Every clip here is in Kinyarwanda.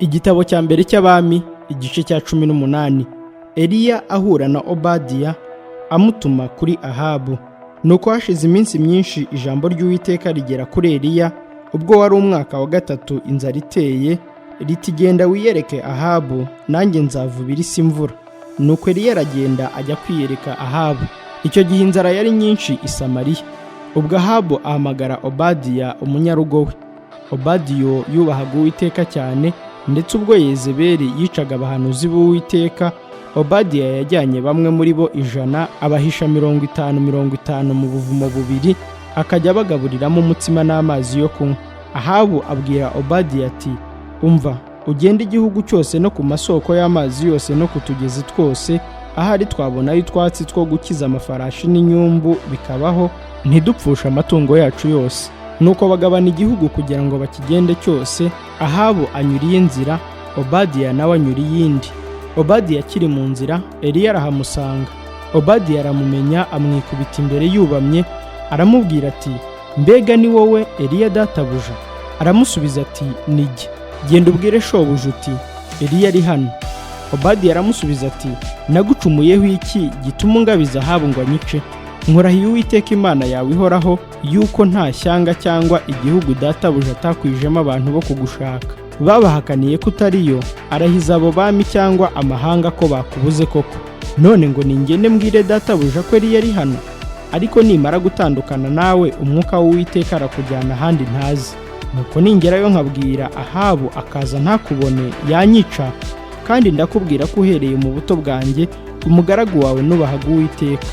Igitabo cya mbere cy'Abami, igice cya 18. Eliya ahura na Obadiya amutuma kuri Ahabu. Nuko hashize iminsi myinshi ijambo ry'Uwiteka rigera kuri Eliya, ubwo wari umwaka wa 3 inzara iteye, riti genda wiyereke Ahabu, nanjye nzavubira isi imvura. Nuko Eliya aragenda ajya kwiyereka Ahabu. Icyo gihe inzara yari nyinshi i Samariya. Ubwo Ahabu ahamagara Obadiya umunyarugo we. Obadiya yubahaga Uwiteka cyane, ndetse ubwo Yezebeli yicaga abahanuzi b'Uwiteka, Obadiya yajyanye bamwe muri bo 100 abahisha 50 mu buvumo bubiri, akajya bagaburiramo umutsima n'amazi yo kunywa. Ahabu abwira Obadiya ati, umva, ugende igihugu cyose no ku masoko y'amazi yose no ku tugezi twose, ahari twabonayo utwatsi two gukiza amafarashi n'inyumbu bikabaho, ntidupfusha amatungo yacu yose. Nuko bagabana igihugu kugira ngo bakigende cyose. Ahabu anyuriye inzira, Obadiya nawe anyura iyindi. Obadiya akiri mu nzira, Eliya arahamusanga. Obadiya aramumenya, amwikubita imbere yubamye, aramubwira ati, mbega ni wowe Eliya databuja? Aramusubiza ati, nijye. Genda ubwire shobuja uti, Eliya ari hano. Obadiya aramusubiza ati, nagucumuyeho iki gituma ungabiza Ahabu ngo anyice? Nkurahiye Uwiteka Imana yawe ihoraho yuko nta shyanga cyangwa igihugu databuja atakwijemo abantu bo kugushaka. Babahakaniye ko utariyo, arahiza abo bami cyangwa amahanga ko bakubuze koko. None ngo ningende mbwire databuja ko Eliya ari hano? Ariko nimara gutandukana nawe, umwuka w'Uwiteka arakujyana ahandi ntazi. Nuko ningerayo nkabwira Ahabu akaza ntakubone, yanyica. Kandi ndakubwira ko uhereye mu buto bwanjye umugaragu wawe nubahaga Uwiteka.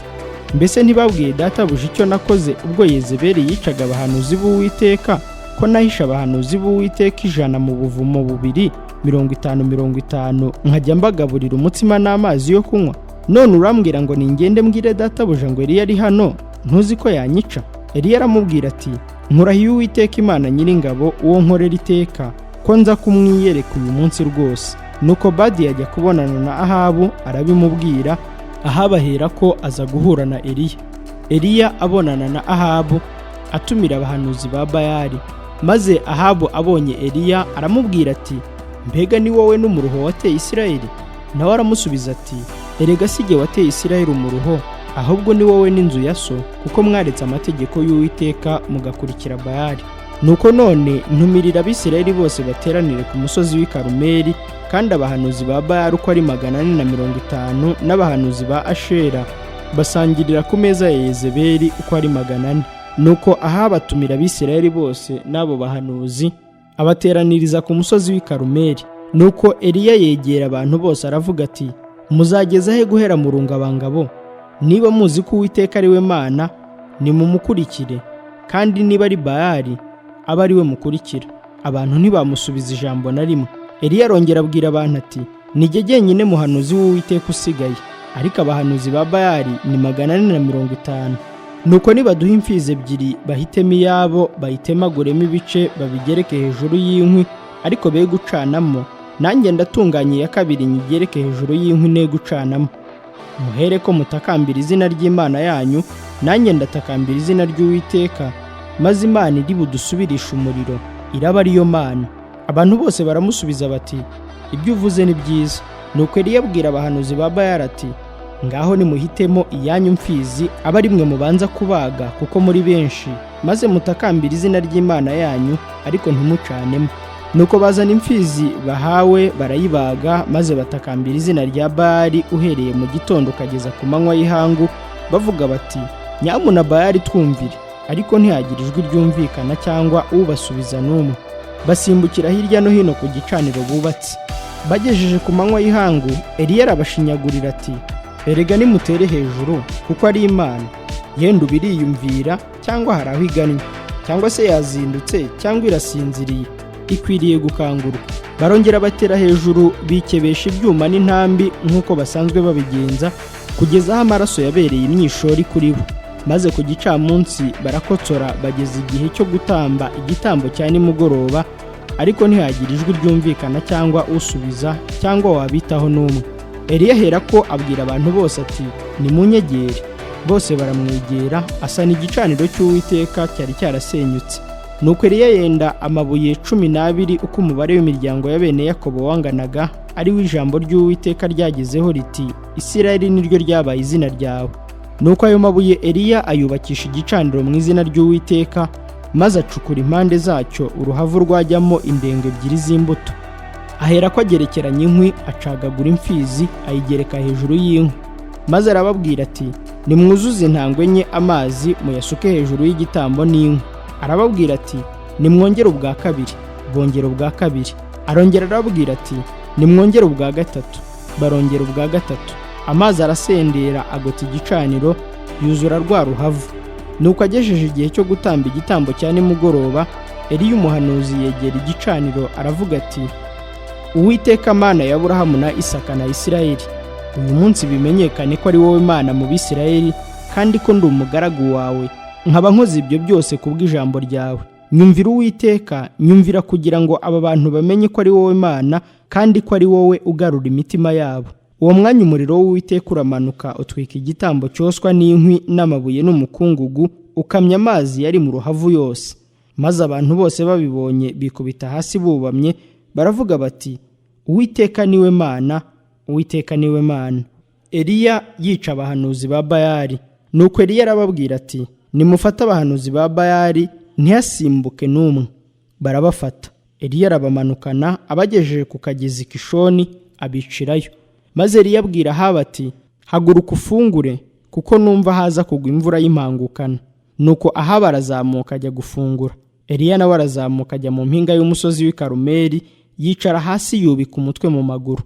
Mbese ntibabwiye databuja icyo nakoze ubwo Yezebeli yicaga abahanuzi b'Uwiteka, ko nahisha abahanuzi b'Uwiteka 100 mu buvumo bubiri 50 nkajya mbagaburira umutsima n'amazi yo kunywa? None urambwira ngo ningende mbwire databuja ngo Eliya ari hano, ntuzi ko yanyica? Eliya aramubwira ati, nkurahiye Uwiteka Imana nyiringabo uwo nkorera iteka, ko nza kumwiyereka uyu munsi rwose. Nuko Obadiya ajya kubonana na Ahabu, arabimubwira. Ahabu ahera ko aza guhura na Eliya. Eliya abonana na Ahabu, atumira abahanuzi ba Baali. Maze Ahabu abonye Eliya aramubwira ati, mbega ni wowe n'umuruho wateye Isirayeli? Nawe aramusubiza ati, erega si jye wateye Isirayeli umuruho, ahubwo ni wowe n'inzu ya so, kuko mwaretse amategeko y'Uwiteka mugakurikira Baali. Nuko none ntumirira Abisirayeli bose bateranire ku musozi w'i Karumeli, kandi abahanuzi ba Baal uko ari 450 n'abahanuzi ba Ashera basangirira ku meza ya Yezebeli uko ari 400. Nuko ahabatumira Abisirayeli bose n'abo bahanuzi abateraniriza ku musozi w'i Karumeli. Nuko Eliya yegera abantu bose aravuga ati, muzageza he guhera mu rungabangabo? Niba muzi ko Uwiteka ari we Mana, nimumukurikire, kandi niba ari Baali, aba ari we mukurikira. Abantu ntibamusubiza ijambo na rimwe. Eliya arongera abwira abantu ati, nijye jyenyine muhanuzi w'Uwiteka usigaye, ariko abahanuzi ba Baali ni 450. Nuko nibaduha imfizi 2 bahitemo iyabo, bayitemaguremo ibice, babigereke hejuru y'inkwi, ariko be gucanamo, nanjye ndatunganye iya kabiri nyigereke hejuru y'inkwi ne gucanamo. Muhere ko mutakambira izina ry'Imana yanyu, nanjye ndatakambira izina ry'Uwiteka, maze Imana iri budusubirisha umuriro, iraba ariyo Mana. Abantu bose baramusubiza bati, ibyo uvuze ni byiza. Nuko Eliya abwira abahanuzi ba Baali ati, ngaho nimuhitemo iyanyu mfizi, aba ari mwe mubanza kubaga kuko muri benshi, maze mutakambira izina ry'Imana yanyu, ariko ntimucanemo. Nuko bazana imfizi bahawe, barayibaga, maze batakambira izina rya Baali uhereye mu gitondo kageza ku manywa y'ihangu, bavuga bati, nyamuna Baali twumvire. Ariko ntihagira ijwi ryumvikana cyangwa ubasubiza n'umwe. Basimbukira hirya no hino ku gicaniro bubatse. Bagejeje ku manywa y'ihangu, Eliya arabashinyagurira ati, erega nimutere hejuru kuko ari Imana. Yenda ubiriyumvira cyangwa hari aho igannye, cyangwa se yazindutse cyangwa irasinziriye, ikwiriye gukangurwa. Barongera batera hejuru, bikebesha ibyuma n'intambi nk'uko basanzwe babigenza, kugeza aho amaraso yabereye imyishori kuri bo. Maze ku gicamunsi barakotsora, bageza igihe cyo gutamba igitambo cya nimugoroba, ariko ntihagira ijwi ryumvikana cyangwa usubiza cyangwa wabitaho n'umwe. Eliya ahera ko abwira abantu bose ati, nimunyegere. Bose baramwegera, asana igicaniro cy'Uwiteka cyari cyarasenyutse. Nuko Eliya yenda amabuye 12 uko umubare w'imiryango ya bene Yakobo wanganaga, ari we ijambo ry'Uwiteka ryagezeho riti, Isirayeli niryo ryabaye izina ryawe. Nuko ayo mabuye Eliya ayubakisha igicaniro mu izina ry'Uwiteka, maze acukura impande zacyo uruhavu rwajyamo indengo 2 z'imbuto. Ahera ko agerekeranya inkwi, acagagura imfizi, ayigereka hejuru y'inkwi. Maze arababwira ati, nimwuzuze intangwe enye amazi muyasuke hejuru y'igitambo n'inkwi. Arababwira ati, nimwongere ubwa kabiri. Bongera ubwa kabiri. Arongera arababwira ati, nimwongere ubwa gatatu. Barongera ubwa gatatu. Amazi arasendera agota igicaniro, yuzura rwa ruhavu. Nuko agejeje igihe cyo gutamba igitambo cya nimugoroba, Eliya umuhanuzi yegera igicaniro aravuga ati, Uwiteka Mana ya Aburahamu na Isaka na Isirayeli, uyu munsi bimenyekane ko ari wowe Mana mu Bisirayeli, kandi ko ndi umugaragu wawe, nkaba nkoze ibyo byose kubw'ijambo ryawe. Nyumvira Uwiteka, nyumvira kugira ngo aba bantu bamenye ko ari wowe Mana, kandi ko ari wowe ugarura imitima yabo. Uwo mwanya umuriro w'Uwiteka uramanuka utwika igitambo cyoswa n'inkwi n'amabuye n'umukungugu, ukamya amazi yari mu ruhavu yose. Maze abantu bose babibonye bikubita hasi bubamye, baravuga bati, Uwiteka niwe Mana, Uwiteka niwe Mana. Eliya yica abahanuzi ba Baali. Nuko Eliya arababwira ati, nimufate abahanuzi ba Baali ntihasimbuke n'umwe. Barabafata. Eliya arabamanukana abagejeje ku kagezi Kishoni, abicirayo. Maze Eliya abwira Ahabu ati, haguruka ufungure, kuko numva haza kugwa imvura y'impangukana. Nuko Ahabu arazamuka ajya gufungura. Eliya nawe arazamuka ajya mu mpinga y'umusozi w'i Karumeli, yicara hasi yubika umutwe mu maguru.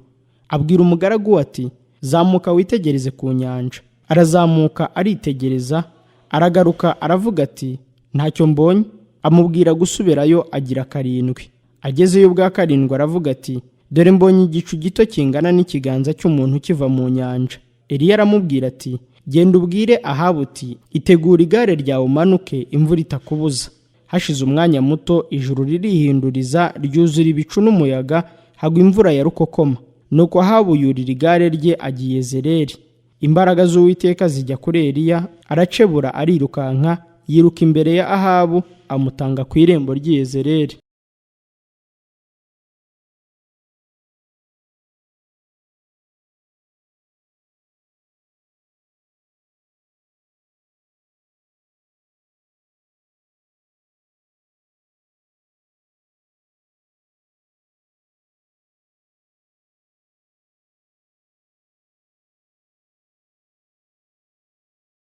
Abwira umugaragu ati, zamuka witegereze ku nyanja. Arazamuka aritegereza, aragaruka aravuga ati, ntacyo mbonye. Amubwira gusubirayo agira 7. Agezeyo bwa 7 aravuga ati, dore mbonye igicu gito kingana n'ikiganza cy'umuntu kiva mu nyanja. Eliya aramubwira ati, genda ubwire Ahabu uti, itegura igare ryawe umanuke, imvura itakubuza. Hashize umwanya muto, ijuru ririhinduriza, ryuzura ibicu n'umuyaga, hagwa imvura ya rukokoma. Nuko Ahabu yurira igare rye agiye Yezereli. Imbaraga z'Uwiteka zijya kuri Eliya, aracebura arirukanka, yiruka imbere ya Ahabu, amutanga ku irembo ry'i Yezereli.